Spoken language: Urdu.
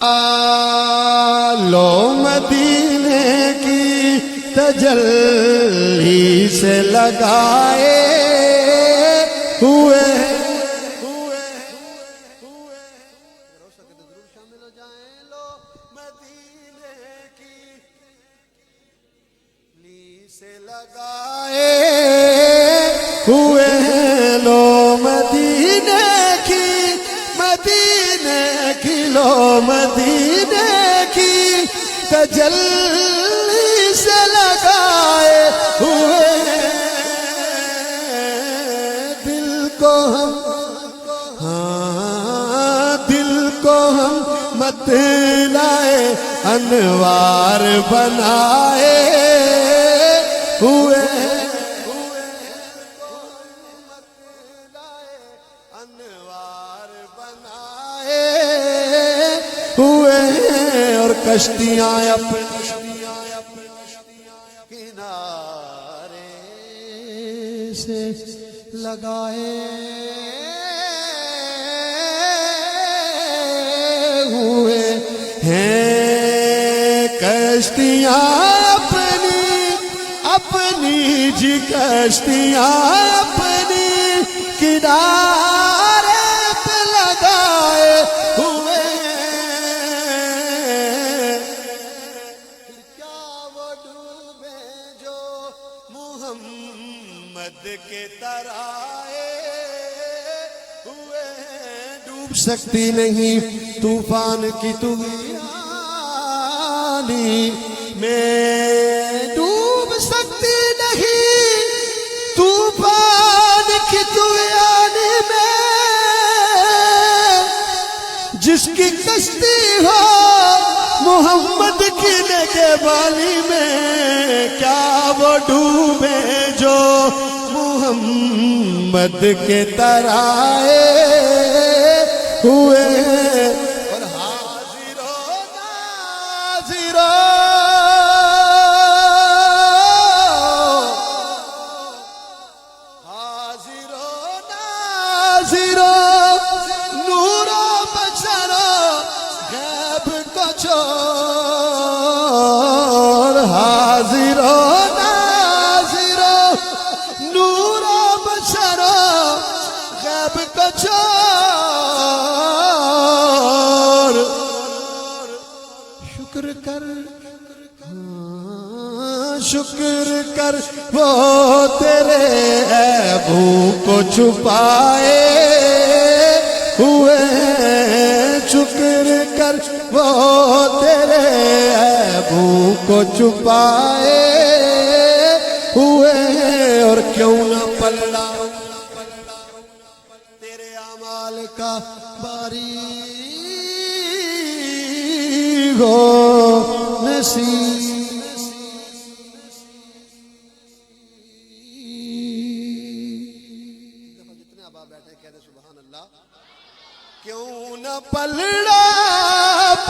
لو مدینے کی تجلی سے لگائے ہوئے شامل ہو جائیں لو مدینے کی تجلی سے لگائے ہوئے لو مدینے کی لو مدینے کی تجلی سے لگائے ہوئے دل کو ہم دل کو ہم مطلع انوار بنائے ہوئے اور کشتیاں اپنے کنارے سے لگائے ہوئے ہیں کشتیاں اپنی جی کشتیاں اپنی کنارے پہ لگائے ہوئے محمد کے ترائے ہوئے ڈوب سکتی نہیں طوفان کی طغیانی میں ڈوب سکتی نہیں طوفان کی طغیانی میں جس کی کشتی ہو محمد کی نگہبانی میں کیا وہ ڈوبے جو محمد کے ترائے ہوئے اور حاضر و ناظر حاضر و ناظر نور و بشر غیب کو چھوڑ حاضر و ناظر نور و بشر غیب کو چھوڑ شکر کر وہ تیرے عیبوں کو چھپائے ہوئے شکر کر وہ تیرے عیبوں کو چھپائے ہوئے اور کیوں نہ پلڑا تیرے اعمال کا باری ہو نصیب بیٹھے کہتے سبحان اللہ کیوں نہ پلڑا